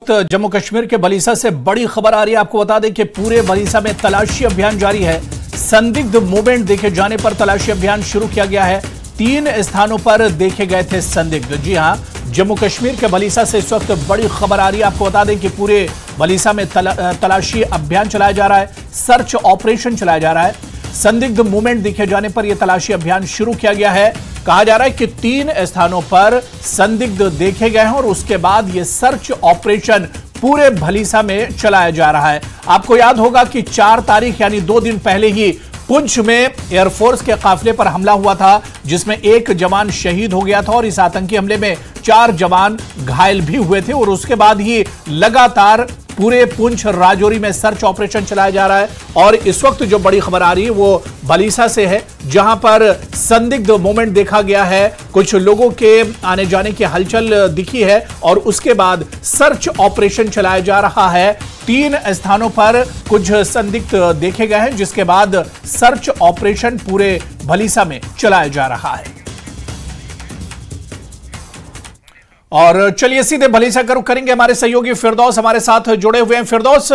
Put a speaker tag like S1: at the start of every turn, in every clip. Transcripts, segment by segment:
S1: वक्त जम्मू कश्मीर के बलीसा से बड़ी खबर आ रही है। आपको बता दें कि पूरे बलीसा में तलाशी अभियान जारी है। संदिग्ध मूवमेंट देखे जाने पर तलाशी अभियान शुरू किया गया है। 3 स्थानों पर देखे गए थे संदिग्ध। जी हां, जम्मू कश्मीर के बलीसा से इस वक्त बड़ी खबर आ रही है। आपको बता दें कि पूरे बलीसा में तलाशी अभियान चलाया जा रहा है, सर्च ऑपरेशन चलाया जा रहा है। संदिग्ध मूवमेंट दिखे जाने पर यह तलाशी अभियान शुरू किया गया है। कहा जा रहा है कि 3 स्थानों पर संदिग्ध देखे गए हैं और उसके बाद यह सर्च ऑपरेशन पूरे बलीसा में चलाया जा रहा है। आपको याद होगा कि 4 तारीख यानी 2 दिन पहले ही पुंछ में एयरफोर्स के काफिले पर हमला हुआ था, जिसमें 1 जवान शहीद हो गया था और इस आतंकी हमले में 4 जवान घायल भी हुए थे। और उसके बाद ही लगातार पूरे पुंछ राजौरी में सर्च ऑपरेशन चलाया जा रहा है। और इस वक्त जो बड़ी खबर आ रही है वो बलीसा से है, जहां पर संदिग्ध मूवमेंट देखा गया है। कुछ लोगों के आने जाने की हलचल दिखी है और उसके बाद सर्च ऑपरेशन चलाया जा रहा है। 3 स्थानों पर कुछ संदिग्ध देखे गए हैं, जिसके बाद सर्च ऑपरेशन पूरे बलीसा में चलाया जा रहा है। और चलिए सीधे बलीसा का रुख करेंगे। हमारे सहयोगी फिरदौस हमारे साथ जुड़े हुए हैं। फिरदौस,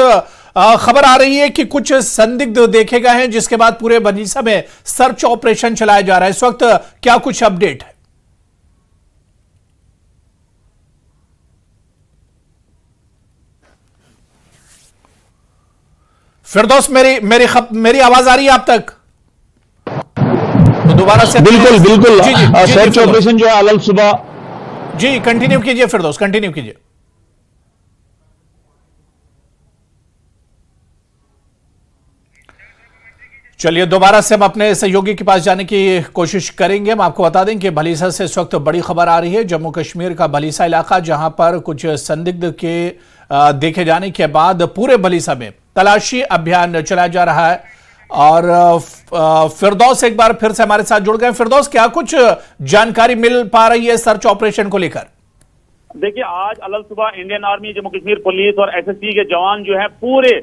S1: खबर आ रही है कि कुछ संदिग्ध देखे गए हैं, जिसके बाद पूरे बलीसा में सर्च ऑपरेशन चलाया जा रहा है। इस वक्त क्या कुछ अपडेट है? फिरदौस, मेरी आवाज आ रही है आप तक? तो दोबारा से
S2: बिल्कुल सर्च ऑपरेशन जो है अलग सुबह
S1: जी कंटिन्यू कीजिए फिरदौस, कंटिन्यू कीजिए। चलिए दोबारा से हम अपने सहयोगी के पास जाने की कोशिश करेंगे। हम आपको बता दें कि बलीसा से इस वक्त बड़ी खबर आ रही है। जम्मू कश्मीर का बलीसा इलाका, जहां पर कुछ संदिग्ध के देखे जाने के बाद पूरे बलीसा में तलाशी अभियान चलाया जा रहा है। और फिरदौस एक बार फिर से हमारे साथ जुड़ गए। फिरदौस, क्या कुछ जानकारी मिल पा रही है सर्च ऑपरेशन को लेकर?
S3: देखिए, आज अलग सुबह Indian army, Jammu Kashmir police और एसएसबी के जवान जो है पूरे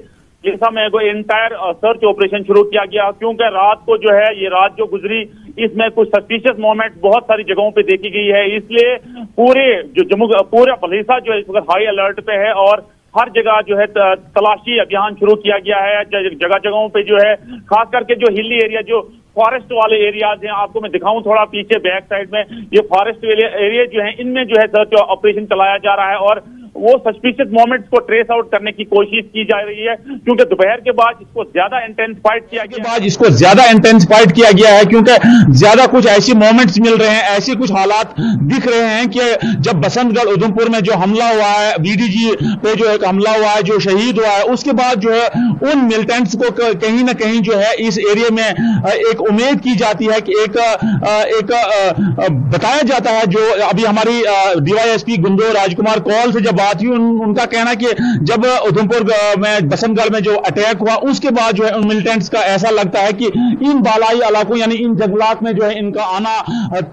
S3: बलीसा में इंटायर सर्च ऑपरेशन शुरू किया गया, क्योंकि रात को जो है ये रात जो गुजरी इसमें कुछ सस्पिशियस मोमेंट बहुत सारी जगहों पे देखी गई है। इसलिए पूरा बलीसा जो है इस वक्त हाई अलर्ट पे है और हर जगह जो है तलाशी अभियान शुरू किया गया है। जगह जगहों पे जो है खास करके जो हिली एरिया, जो फॉरेस्ट वाले एरियाज हैं, आपको मैं दिखाऊं थोड़ा पीछे बैक साइड में, ये फॉरेस्ट एरिया जो है इनमें जो है सर्च ऑपरेशन चलाया जा रहा है और वो सस्पिशियस मोमेंट्स को ट्रेस आउट करने की कोशिश की जा रही है, क्योंकि दोपहर के बाद इसको ज्यादा इंटेंसिफाइड किया गया है। क्योंकि ज्यादा कुछ ऐसी मोमेंट्स मिल रहे हैं, ऐसे कुछ हालात दिख रहे हैं कि जब बसंतगढ़ उधमपुर में जो हमला हुआ है, बीडीजी पे जो एक हमला हुआ है, जो शहीद हुआ है, उसके बाद जो है उन मिलिटेंट्स को कहीं ना कहीं जो है इस एरिया में एक उम्मीद की जाती है कि एक बताया जाता है, जो अभी हमारी डीवाईएसपी गुंदो राजकुमार कौल से जब बात हुई, उनका कहना कि जब उधमपुर में बसंतगढ़ में जो अटैक हुआ उसके बाद जो है उन मिलिटेंट्स का ऐसा लगता है कि इन बालाई इलाकों यानी इन जंगलात में जो है इनका आना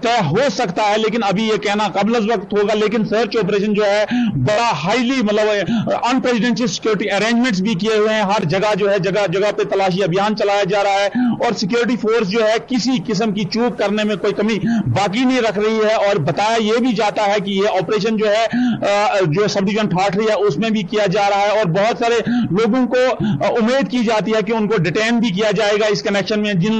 S3: तय हो सकता है। लेकिन अभी ये कहना कबल वक्त होगा। लेकिन सर्च ऑपरेशन जो है बड़ा हाईली मतलब अनप्रेसिडेंशियल सिक्योरिटी अरेंजमेंट्स भी किए हुए हैं। हर जगह जो है जगह जगह पे तलाशी अभियान चलाया जा रहा है और सिक्योरिटी फोर्स जो है किसी किस्म की चूक करने में कोई कमी बाकी नहीं रख रही है। और बताया यह भी जाता है कि यह ऑपरेशन जो है जो सब डिवीजन ठाठरी है उसमें भी किया जा रहा है और बहुत सारे लोगों को उम्मीद की जाती है कि उनको डिटेन भी किया जाएगा इस कनेक्शन में। जिन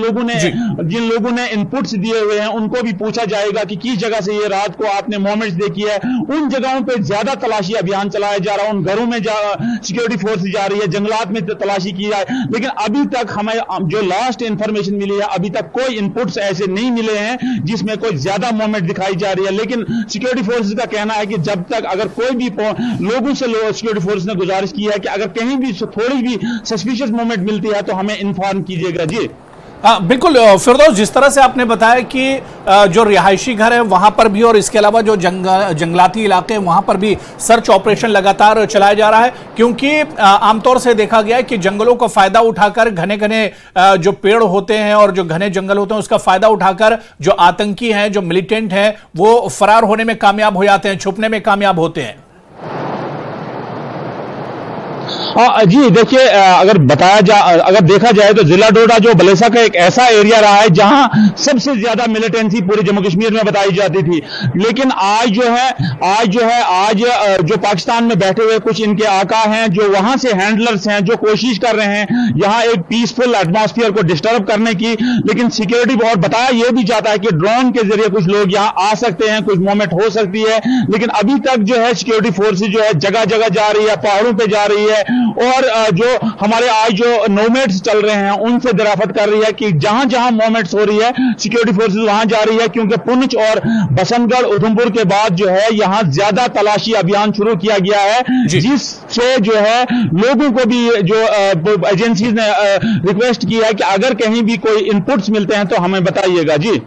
S3: लोगों ने इनपुट्स दिए हुए हैं उनको भी पूछा जाएगा कि किस जगह से ये रात को आपने मोमेंट्स देखी है। उन जगहों पे ज्यादा तलाशी अभियान चलाया जा रहा है, उन घरों में सिक्योरिटी फोर्स जा रही है, जंगलात में तलाशी की जाए। लेकिन अभी तक हमें जो लास्ट इंफॉर्मेशन मिली है, अभी तक कोई इनपुट्स ऐसे नहीं मिले हैं जिसमें कोई ज्यादा मूवमेंट दिखाई जा रही है। लेकिन सिक्योरिटी फोर्सेज का कहना है कि जब तक अगर कोई भी लोगों से सिक्योरिटी फोर्स ने गुजारिश की है कि अगर कहीं भी थोड़ी भी सस्पिशियस मूवमेंट मिलती है तो हमें इन्फॉर्म कीजिएगा। जी
S1: बिल्कुल फिरदौस, जिस तरह से आपने बताया कि जो रिहायशी घर है वहां पर भी और इसके अलावा जो जंगलाती इलाके हैं वहां पर भी सर्च ऑपरेशन लगातार चलाया जा रहा है, क्योंकि आमतौर से देखा गया है कि जंगलों का फायदा उठाकर घने घने जो पेड़ होते हैं और जो घने जंगल होते हैं उसका फायदा उठाकर जो आतंकी हैं, जो मिलिटेंट हैं, वो फरार होने में कामयाब हो जाते हैं, छुपने में कामयाब होते हैं।
S3: जी देखिए, अगर देखा जाए तो जिला डोडा जो बलेसा का एक ऐसा एरिया रहा है जहां सबसे ज्यादा मिलिटेंसी पूरे जम्मू कश्मीर में बताई जाती थी। लेकिन आज जो पाकिस्तान में बैठे हुए कुछ इनके आका हैं, जो वहां से हैंडलर्स हैं, जो कोशिश कर रहे हैं यहां एक पीसफुल एटमॉस्फेयर को डिस्टर्ब करने की। लेकिन सिक्योरिटी बहुत बताया यह भी जाता है कि ड्रोन के जरिए कुछ लोग यहां आ सकते हैं, कुछ मूवमेंट हो सकती है। लेकिन अभी तक जो है सिक्योरिटी फोर्सेज जो है जगह जगह जा रही है, पहाड़ों पे जा रही है, और जो हमारे आज जो नोमैड्स चल रहे हैं उनसे दराफत कर रही है कि जहां जहां मूवमेंट्स हो रही है सिक्योरिटी फोर्सेज वहां जा रही है। क्योंकि पुंछ और बसंतगढ़ उधमपुर के बाद जो है यहां ज्यादा तलाशी अभियान शुरू किया गया है, जिससे जो है लोगों को भी जो एजेंसीज ने रिक्वेस्ट की है कि अगर कहीं भी कोई इनपुट्स मिलते हैं तो हमें बताइएगा। जी।